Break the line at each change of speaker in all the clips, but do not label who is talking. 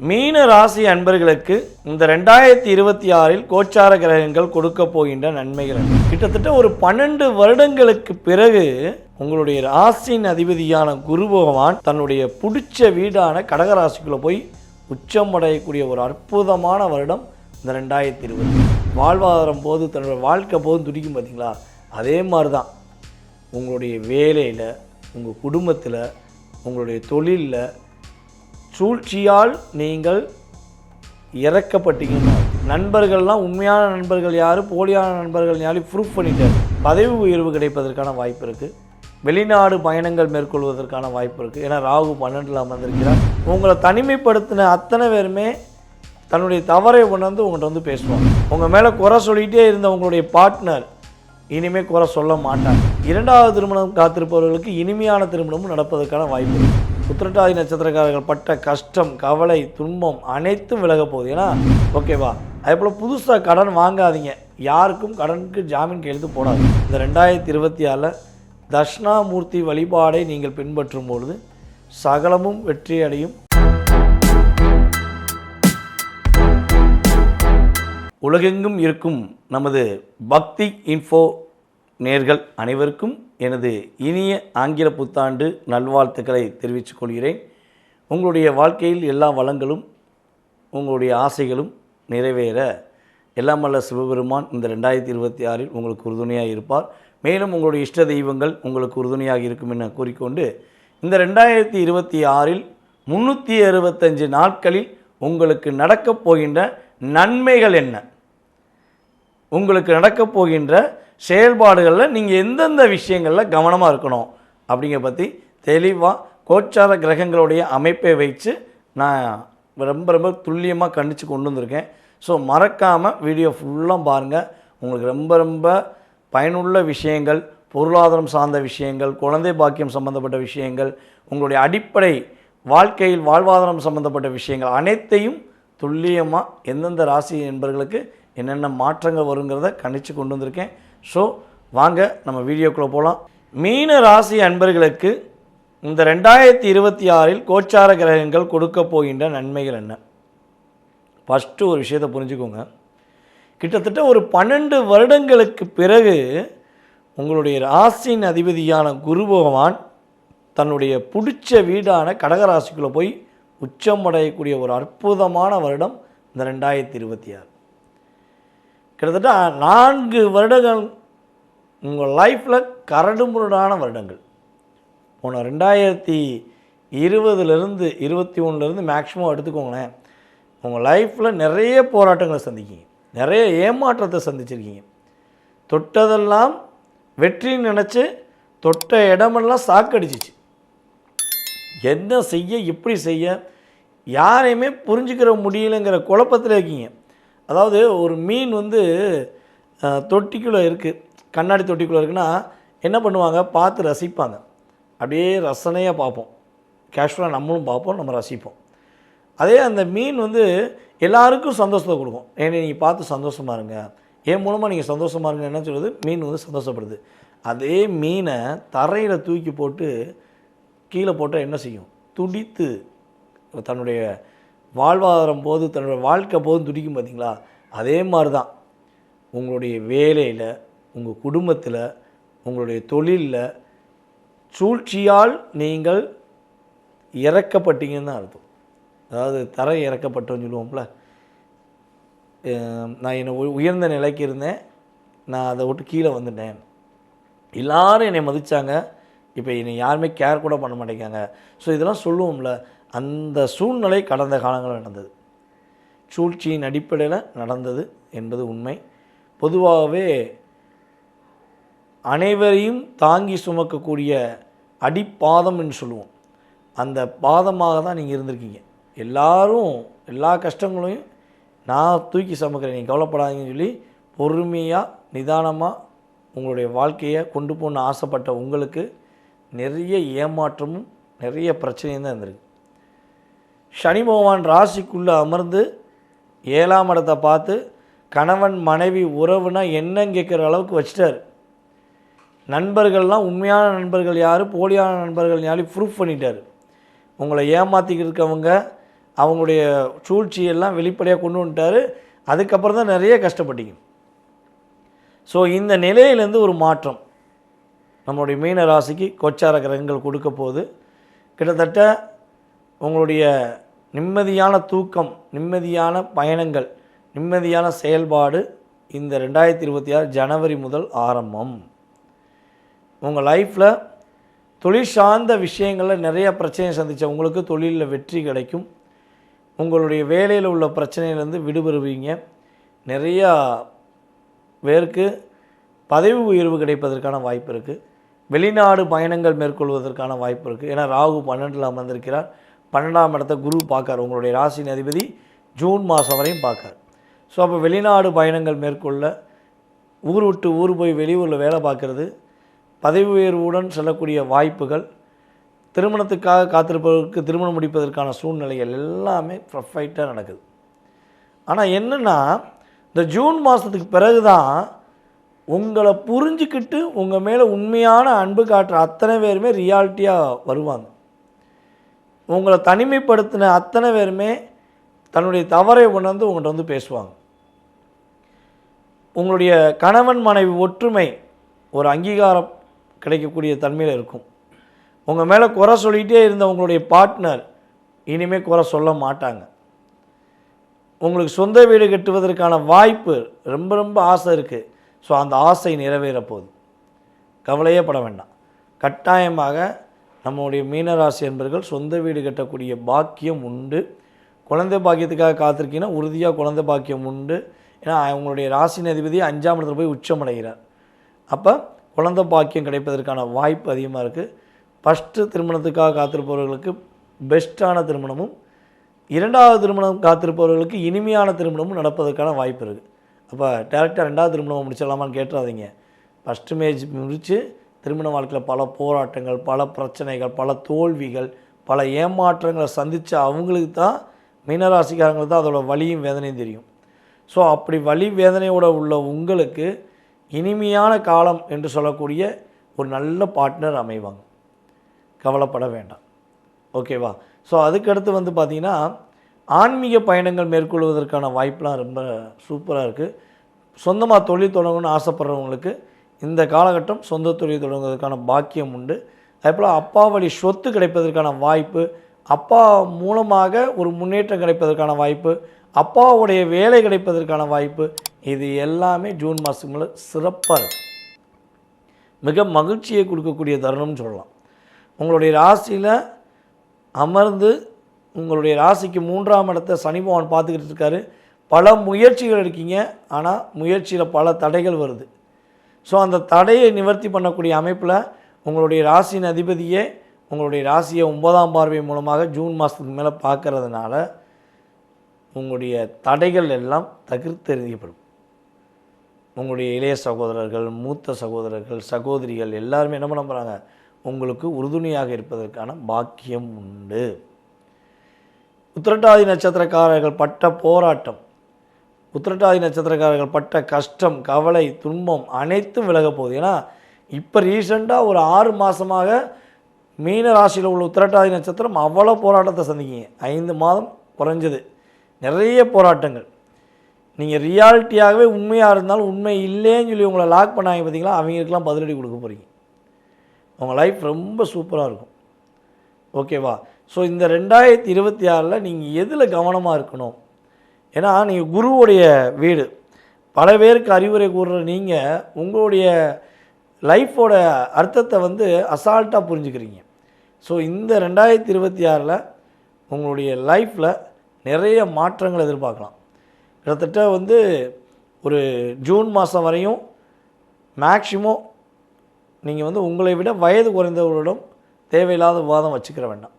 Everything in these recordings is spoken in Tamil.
மீன ராசி அன்பர்களுக்கு இந்த 2026இல் கோச்சார கிரகங்கள் கொடுக்க போகின்ற நன்மைகள் கிட்டத்தட்ட ஒரு 12 வருடங்களுக்கு பிறகு உங்களுடைய ராசியின் அதிபதியான குரு பகவான் தன்னுடைய பிடிச்ச வீடான கடகராசிக்குள்ளே போய் உச்சம் அடையக்கூடிய ஒரு அற்புதமான வருடம் இந்த 2020. வாழ்வாதாரம் போது தன்னுடைய வாழ்க்கை போது துடிக்கும் பார்த்தீங்களா, அதே மாதிரி தான் உங்களுடைய வேலையில், உங்கள் குடும்பத்தில், உங்களுடைய தொழிலில் சூழ்ச்சியால் நீங்கள் இறக்கப்பட்டீங்கன்னா, நண்பர்கள்லாம் உண்மையான நண்பர்கள் யார், போலியான நண்பர்கள் யாரும் ப்ரூஃப் பண்ணிட்டார். பதவி உயர்வு கிடைப்பதற்கான வாய்ப்பு இருக்குது. வெளிநாடு பயணங்கள் மேற்கொள்வதற்கான வாய்ப்பு இருக்குது. ஏன்னா ராகு 12ல் அமர்ந்திருக்கிறார். உங்களை தனிமைப்படுத்தின அத்தனை பேருமே தன்னுடைய தவறை உணர்ந்து உங்கள்கிட்ட வந்து பேசுவாங்க. உங்கள் மேலே குறை சொல்லிகிட்டே இருந்த உங்களுடைய பார்ட்னர் இனிமேல் குறை சொல்ல மாட்டாங்க. 2வது திருமணம் காத்திருப்பவர்களுக்கு இனிமையான திருமணமும் நடப்பதற்கான வாய்ப்பு இருக்குது. உத்திரட்டாதி நட்சத்திரக்காரர்கள் பட்ட கஷ்டம், கவலை, துன்பம் அனைத்தும் விலக போகுது. ஏன்னா ஓகேவா, அதே போல் புதுசாக கடன் வாங்காதீங்க. யாருக்கும் கடனுக்கு ஜாமீன் கையெழுத்து போடாது. இந்த 2026 தட்சிணாமூர்த்தி வழிபாடை நீங்கள் பின்பற்றும் பொழுது சகலமும் வெற்றி அடையும். உலகெங்கும் இருக்கும் நமது பக்தி இன்ஃபோ நேர்கள் அனைவருக்கும் எனது இனிய ஆங்கில புத்தாண்டு நல்வாழ்த்துக்களை தெரிவித்துக் கொள்கிறேன். உங்களுடைய வாழ்க்கையில் எல்லா வளங்களும் உங்களுடைய ஆசைகளும் நிறைவேற எல்லாம் வல்ல சிவபெருமான் இந்த 2026இல் உங்களுக்கு உறுதுணையாக இருப்பார். மேலும் உங்களுடைய இஷ்ட தெய்வங்கள் உங்களுக்கு உறுதுணையாக இருக்கும் என கூறிக்கொண்டு, இந்த 2026இல் 365 நாட்களில் உங்களுக்கு நடக்கப் போகின்ற நன்மைகள் என்ன, உங்களுக்கு நடக்கப் போகின்ற செயல்பாடுகளில் நீங்கள் எந்தெந்த விஷயங்களில் கவனமாக இருக்கணும் அப்படிங்கிற பற்றி தெளிவாக கோச்சார கிரகங்களுடைய அமைப்பை வச்சு நான் ரொம்ப துல்லியமாக கண்டித்து கொண்டு வந்திருக்கேன். ஸோ மறக்காமல் வீடியோ ஃபுல்லாக பாருங்கள். உங்களுக்கு ரொம்ப பயனுள்ள விஷயங்கள், பொருளாதாரம் சார்ந்த விஷயங்கள், குழந்தை பாக்கியம் சம்பந்தப்பட்ட விஷயங்கள், உங்களுடைய அடிப்படை வாழ்க்கையில் வாழ்வாதாரம் சம்பந்தப்பட்ட விஷயங்கள் அனைத்தையும் துல்லியமாக எந்தெந்த ராசி என்பவர்களுக்கு என்னென்ன மாற்றங்கள் வருங்கிறத கணிச்சு கொண்டு வந்திருக்கேன். ஸோ வாங்க நம்ம வீடியோக்குள்ளே போகலாம். மீன ராசி அன்பர்களுக்கு இந்த 2026இல் கோச்சார கிரகங்கள் கொடுக்க போகின்ற நன்மைகள் என்ன? ஃபஸ்ட்டு ஒரு விஷயத்தை புரிஞ்சுக்கோங்க. கிட்டத்தட்ட ஒரு 12 வருடங்களுக்கு பிறகு உங்களுடைய ராசியின் அதிபதியான குரு பகவான் தன்னுடைய பிடிச்ச வீடான கடகராசிக்குள்ளே போய் உச்சம் அடையக்கூடிய ஒரு அற்புதமான வருடம் இந்த 2026. கிட்டத்தட்ட 4 வருடங்கள் உங்கள் லைஃப்பில் கரடுமுரடான வருடங்கள். போன 2020லேருந்து 21லேருந்து மேக்ஸிமம் எடுத்துக்கோங்களேன், உங்கள் லைஃப்பில் நிறைய போராட்டங்களை சந்திக்கிங்க, நிறைய ஏமாற்றத்தை சந்திச்சிருக்கீங்க. தொட்டதெல்லாம் வெற்றின்னு நினச்சி தொட்ட இடமெல்லாம் சாக்கடிச்சிச்சு. என்ன செய்ய, எப்படி செய்ய, யாரையுமே புரிஞ்சுக்கிற முடியலைங்கிற குழப்பத்தில் இருக்கீங்க. அதாவது ஒரு மீன் தொட்டிக்குள்ளே இருக்குது, கண்ணாடி தொட்டிக்குள்ளே இருக்குன்னா என்ன பண்ணுவாங்க, பார்த்து ரசிப்பாங்க. அப்படியே ரசனையாக பார்ப்போம், கேஷுவலாக நம்மளும் பார்ப்போம், நம்ம ரசிப்போம். அதே அந்த மீன் எல்லாருக்கும் சந்தோஷத்தை கொடுக்கும். ஏன்னா நீங்கள் பார்த்து சந்தோஷமாக இருங்க, என் மூலமாக நீங்கள் சந்தோஷமாக இருங்க என்ன சொல்லுது, மீன் சந்தோஷப்படுது. அதே மீனை தரையில் தூக்கி போட்டு கீழே போட்டால் என்ன செய்யும், துடித்து தன்னுடைய வாழ்வாதாரம் போது தன்னுடைய வாழ்க்கை போது துடிக்கும் பார்த்தீங்களா, அதே மாதிரி தான் உங்களுடைய வேலையில், உங்கள் குடும்பத்தில், உங்களுடைய தொழிலில் சூழ்ச்சியால் நீங்கள் இறக்கப்பட்டீங்கன்னு தான் அர்த்தம். அதாவது தரை இறக்கப்பட்டோன்னு சொல்லுவோம்ல, நான் என்னை உயர்ந்த நிலைக்கு இருந்தேன், நான் அதை விட்டு கீழே வந்துட்டேன், எல்லோரும் என்னை மதித்தாங்க, இப்போ என்னை யாருமே கேர் கூட பண்ண மாட்டேங்காங்க. ஸோ இதெல்லாம் சொல்லுவோம்ல, அந்த சூழ்நிலை கடந்த காலங்களில் நடந்தது, சூழ்ச்சியின் அடிப்படையில் நடந்தது என்பது உண்மை. பொதுவாகவே அனைவரையும் தாங்கி சுமக்கக்கூடிய அடிப்பாதம் என்று சொல்லுவோம், அந்த பாதமாக தான் நீங்கள் இருந்திருக்கீங்க. எல்லாரும் எல்லா கஷ்டங்களையும் நான் தூக்கி சுமக்கிறேன், நீங்கள் கவலைப்படாதீங்கன்னு சொல்லி பொறுமையாக நிதானமாக உங்களுடைய வாழ்க்கையை கொண்டு போகணுன்னு ஆசைப்பட்ட உங்களுக்கு நிறைய ஏமாற்றமும் நிறைய பிரச்சனையும் தான் இருந்திருக்கு. சனி பகவான் ராசிக்குள்ளே அமர்ந்து 7ஆம் இடத்தை பார்த்து கணவன் மனைவி உறவுனா என்னன்னு கேட்குற அளவுக்கு வச்சிட்டார். நண்பர்கள்லாம் உண்மையான நண்பர்கள் யார், போலியான நண்பர்கள் யாரும் ப்ரூஃப் பண்ணிட்டார். உங்களை ஏமாற்றிக்கிட்டு இருக்கவங்க அவங்களுடைய சூழ்ச்சியெல்லாம் வெளிப்படையாக கொண்டு வந்துட்டார். அதுக்கப்புறம் தான் நிறைய கஷ்டப்பட்டீங்க. ஸோ இந்த நிலையிலேருந்து ஒரு மாற்றம் நம்மளுடைய மீன ராசிக்கு கோச்சார கிரகங்கள் கொடுக்க போகுது. கிட்டத்தட்ட உங்களுடைய நிம்மதியான தூக்கம், நிம்மதியான பயணங்கள், நிம்மதியான செயல்பாடு இந்த 2026 ஜனவரி முதல் ஆரம்பம். உங்கள் லைஃப்பில் தொழில் சார்ந்த விஷயங்களில் நிறைய பிரச்சனையை சந்தித்த உங்களுக்கு தொழிலில் வெற்றி கிடைக்கும். உங்களுடைய வேலையில் உள்ள பிரச்சனையிலேருந்து விடுபடுவீங்க. நிறையா பேருக்கு பதவி உயர்வு கிடைப்பதற்கான வாய்ப்பு இருக்குது. வெளிநாடு பயணங்கள் மேற்கொள்வதற்கான வாய்ப்பு இருக்குது. ஏன்னா ராகு 12ல் அமர்ந்திருக்கிறார். 12ஆம் இடத்த குரு பார்க்கார். உங்களுடைய ராசியின் அதிபதி ஜூன் மாதம் வரையும் பார்க்கார். ஸோ அப்போ வெளிநாடு பயணங்கள் மேற்கொள்ள, ஊர் விட்டு ஊர் போய் வெளியூரில் வேலை பார்க்குறது, பதவி உயர்வுடன் செல்லக்கூடிய வாய்ப்புகள், திருமணத்துக்காக காத்திருப்பவர்களுக்கு திருமணம் முடிப்பதற்கான சூழ்நிலைகள் எல்லாமே பர்ஃபெக்டாக நடக்குது. ஆனால் என்னென்னா இந்த ஜூன் மாதத்துக்கு பிறகு தான் உங்களை புரிஞ்சுக்கிட்டு உங்கள் மேலே உண்மையான அன்பு காட்டுற அத்தனை பேருமே ரியாலிட்டியாக வருவாங்க. உங்களை தனிமைப்படுத்தின அத்தனை பேருமே தன்னுடைய தவறை உணர்ந்து உங்கள்கிட்ட வந்து பேசுவாங்க. உங்களுடைய கணவன் மனைவி ஒற்றுமை ஒரு அங்கீகாரம் கிடைக்கக்கூடிய தன்மையில் இருக்கும். உங்கள் மேலே குறை சொல்லிகிட்டே இருந்த உங்களுடைய பார்ட்னர் இனிமேல் குறை சொல்ல மாட்டாங்க. உங்களுக்கு சொந்த வீடு கட்டுவதற்கான வாய்ப்பு ரொம்ப ரொம்ப ஆசை இருக்குது. ஸோ அந்த ஆசை நிறைவேற போகுது. கவலையே பட வேண்டாம். கட்டாயமாக நம்முடைய மீனராசி என்பர்கள் சொந்த வீடு கட்டக்கூடிய பாக்கியம் உண்டு. குழந்தை பாக்கியத்துக்காக காத்திருக்கீங்கன்னா உறுதியாக குழந்தை பாக்கியம் உண்டு. ஏன்னா அவங்களுடைய ராசியின் அதிபதி 5ஆம் இடத்துல போய் உச்சமடைகிறார். அப்போ குழந்தை பாக்கியம் கிடைப்பதற்கான வாய்ப்பு அதிகமாக இருக்குது. ஃபஸ்ட்டு திருமணத்துக்காக காத்திருப்பவர்களுக்கு பெஸ்ட்டான திருமணமும், 2வது திருமணம் காத்திருப்பவர்களுக்கு இனிமையான திருமணமும் நடப்பதற்கான வாய்ப்பு இருக்குது. அப்போ டேரெக்டாக 2வது திருமணம் முடிச்சிடலாமான்னு கேட்டுறாதீங்க. ஃபஸ்ட்டு மேரேஜ் முடித்து திருமண வாழ்க்கையில் பல போராட்டங்கள், பல பிரச்சனைகள், பல தோல்விகள், பல ஏமாற்றங்களை சந்தித்த அவங்களுக்கு தான், மீனராசிக்காரங்களுக்கு தான் அதோட வலியும் வேதனையும் தெரியும். ஸோ அப்படி வலி வேதனையோடு உள்ள உங்களுக்கு இனிமையான காலம் என்று சொல்லக்கூடிய ஒரு நல்ல பார்ட்னர் அமைவாங்க. கவலைப்பட வேண்டாம். ஓகேவா? ஸோ அதுக்கடுத்து வந்து பார்த்திங்கன்னா ஆன்மீக பயணங்கள் மேற்கொள்வதற்கான வாய்ப்பெலாம் ரொம்ப சூப்பராக இருக்குது. சொந்தமாக தொழில் தொடங்கணும்னு ஆசைப்படுறவங்களுக்கு இந்த காலகட்டம் சொந்த தொழில் தொடங்குவதற்கான பாக்கியம் உண்டு. அதேபோல் அப்பா வழி சொத்து கிடைப்பதற்கான வாய்ப்பு, அப்பா மூலமாக ஒரு முன்னேற்றம் கிடைப்பதற்கான வாய்ப்பு, அப்பாவுடைய வேலை கிடைப்பதற்கான வாய்ப்பு, இது எல்லாமே ஜூன் மாதத்துக்கு மேலே சிறப்பாக இருக்குது. மிக மகிழ்ச்சியை கொடுக்கக்கூடிய தருணம்னு சொல்லலாம். உங்களுடைய ராசியில் அமர்ந்து உங்களுடைய ராசிக்கு 3ஆம் இடத்தை சனி பகவான் பார்த்துக்கிட்டு இருக்காரு. பல முயற்சிகள் இருக்கீங்க, ஆனால் முயற்சியில் பல தடைகள் வருது. ஸோ அந்த தடையை நிவர்த்தி பண்ணக்கூடிய அமைப்பில் உங்களுடைய ராசியின் அதிபதியே உங்களுடைய ராசியை 9ஆம் பார்வை மூலமாக ஜூன் மாதத்துக்கு மேலே பார்க்கறதுனால உங்களுடைய தடைகள் எல்லாம் தகர்த்தெறியப்படும். உங்களுடைய இளைய சகோதரர்கள், மூத்த சகோதரர்கள், சகோதரிகள் எல்லாருமே என்ன பண்ண போகிறாங்க, உங்களுக்கு உறுதுணையாக இருப்பதற்கான பாக்கியம் உண்டு. உத்திரட்டாதி நட்சத்திரக்காரர்கள் பட்ட போராட்டம், உத்திரட்டாதி நட்சத்திரக்காரர்கள் பட்ட கஷ்டம், கவலை, துன்பம் அனைத்தும் விலக போகுது. ஏன்னா இப்போ ரீசெண்டாக ஒரு 6 மாதமாக மீன ராசியில் உள்ள உத்திரட்டாதி நட்சத்திரம் அவ்வளோ போராட்டத்தை சந்திக்கிங்க. 5 மாதம் குறைஞ்சது, நிறைய போராட்டங்கள். நீங்கள் ரியாலிட்டியாகவே உண்மையாக இருந்தாலும் உண்மை இல்லைன்னு சொல்லி உங்களை லாக் பண்ணாங்க பார்த்தீங்களா, அவங்களுக்கெல்லாம் பதிலடி கொடுக்க போகிறீங்க. உங்கள் லைஃப் ரொம்ப சூப்பராக இருக்கும். ஓகேவா? ஸோ இந்த 2026 நீங்கள் எதில் கவனமாக இருக்கணும்? ஏன்னா நீங்கள் குருவுடைய வீடு, பல பேருக்கு அறிவுரை கூறுற நீங்கள் உங்களுடைய லைஃபோட அர்த்தத்தை வந்து அசால்ட்டாக புரிஞ்சுக்கிறீங்க. ஸோ இந்த 2026 உங்களுடைய லைஃப்பில் நிறைய மாற்றங்கள் எதிர்பார்க்கலாம். கிட்டத்தட்ட வந்து ஒரு ஜூன் மாதம் வரையும் மேக்ஸிமம் நீங்கள் வந்து உங்களை விட வயது குறைந்தவர்களிடம் தேவையில்லாத விவாதம் வச்சுக்கிற வேண்டாம்.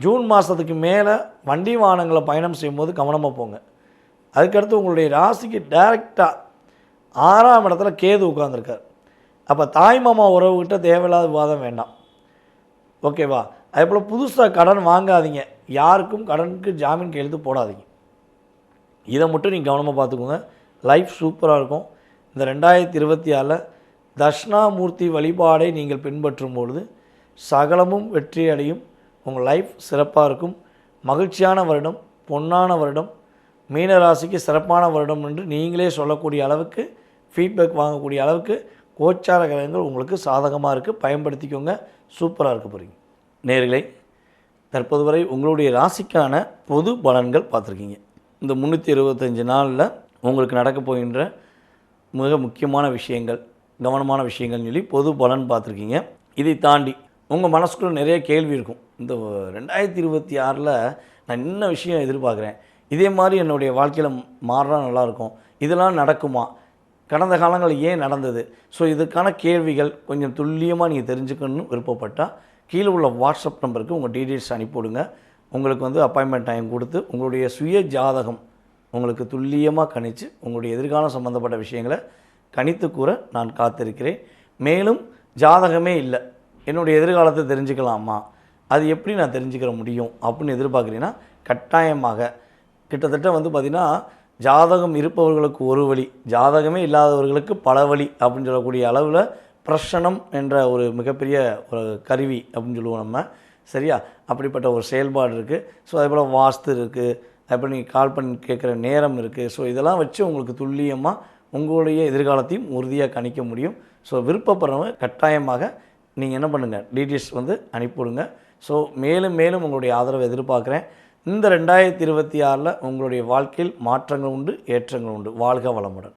ஜூன் மாதத்துக்கு மேலே வண்டி வாகனங்களை பயணம் செய்யும்போது கவனமாக போங்க. அதுக்கடுத்து உங்களுடைய ராசிக்கு டைரெக்டாக 6ஆம் இடத்துல கேது உட்கார்ந்துருக்கார். அப்போ தாய் மாமா உறவுகிட்ட தேவையில்லாத விவாதம் வேண்டாம். ஓகேவா? அதே போல் புதுசாக கடன் வாங்காதீங்க, யாருக்கும் கடனுக்கு ஜாமீன் கையெழுத்து போடாதீங்க. இதை மட்டும் நீங்கள் கவனமாக பார்த்துக்கோங்க. லைஃப் சூப்பராக இருக்கும். இந்த 2026 தட்சிணாமூர்த்தி வழிபாடை நீங்கள் பின்பற்றும் பொழுது சகலமும் வெற்றி அடையும். உங்கள் லைஃப் சிறப்பாக இருக்கும். மகிழ்ச்சியான வருடம், பொன்னான வருடம், மீனராசிக்கு சிறப்பான வருடம் என்று நீங்களே சொல்லக்கூடிய அளவுக்கு ஃபீட்பேக் வாங்கக்கூடிய அளவுக்கு கோச்சார கிரகங்கள் உங்களுக்கு சாதகமாக இருக்குது. பயன்படுத்திக்கோங்க. சூப்பராக இருக்க போகிறீங்க. நேயர்களே, தற்போது வரை உங்களுடைய ராசிக்கான பொது பலன்கள் பார்த்துருக்கீங்க. இந்த 365 நாளில் உங்களுக்கு நடக்க போகின்ற மிக முக்கியமான விஷயங்கள், கவனமான விஷயங்கள்னு சொல்லி பொது பலன் பார்த்துருக்கீங்க. இதை தாண்டி உங்கள் மனசுக்குள்ள நிறைய கேள்வி இருக்கும். இந்த 2026 நான் என்ன விஷயம் எதிர்பார்க்குறேன், இதே மாதிரி என்னுடைய வாழ்க்கையில் மாறினா நல்லாயிருக்கும், இதெல்லாம் நடக்குமா, கடந்த காலங்களில் ஏன் நடந்தது, ஸோ இதுக்கான கேள்விகள் கொஞ்சம் துல்லியமாக நீங்கள் தெரிஞ்சுக்கணும்னு விருப்பப்பட்டால் கீழே உள்ள வாட்ஸ்அப் நம்பருக்கு உங்கள் டீட்டெயில்ஸ் அனுப்பிவிடுங்க. உங்களுக்கு அப்பாயின்மெண்ட் டைம் கொடுத்து உங்களுடைய சுய ஜாதகம் உங்களுக்கு துல்லியமாக கணித்து உங்களுடைய எதிர்காலம் சம்மந்தப்பட்ட விஷயங்களை கணித்து கூற நான் காத்திருக்கிறேன். மேலும் ஜாதகமே இல்லை, என்னுடைய எதிர்காலத்தை தெரிஞ்சுக்கலாமா, அது எப்படி நான் தெரிஞ்சுக்கிற முடியும் அப்படின்னு எதிர்பார்க்குறீங்கன்னா கட்டாயமாக கிட்டத்தட்ட பார்த்திங்கன்னா ஜாதகம் இருப்பவர்களுக்கு ஒரு வழி, ஜாதகமே இல்லாதவர்களுக்கு பல வழி அப்படின்னு சொல்லக்கூடிய அளவில் பிரசனம் என்ற ஒரு மிகப்பெரிய ஒரு கருவி அப்படின்னு சொல்லுவோம் நம்ம. சரியா? அப்படிப்பட்ட ஒரு செயல்பாடு இருக்குது. ஸோ அதே போல் வாஸ்து இருக்குது, அதேபோல் நீங்கள் கால் பண்ணி கேட்குற நேரம் இருக்குது. ஸோ இதெல்லாம் வச்சு உங்களுக்கு துல்லியமாக உங்களுடைய எதிர்காலத்தையும் உறுதியாக கணிக்க முடியும். ஸோ விருப்பப்படுறவங்க கட்டாயமாக நீங்கள் என்ன பண்ணுங்கள், டீட்டெயில்ஸ் அனுப்பிவிடுங்க. ஸோ மேலும் மேலும் உங்களுடைய ஆதரவை எதிர்பார்க்குறேன். இந்த 2026 உங்களுடைய வாழ்க்கையில் மாற்றங்கள் உண்டு, ஏற்றங்கள் உண்டு. வாழ்க வளமுடன்.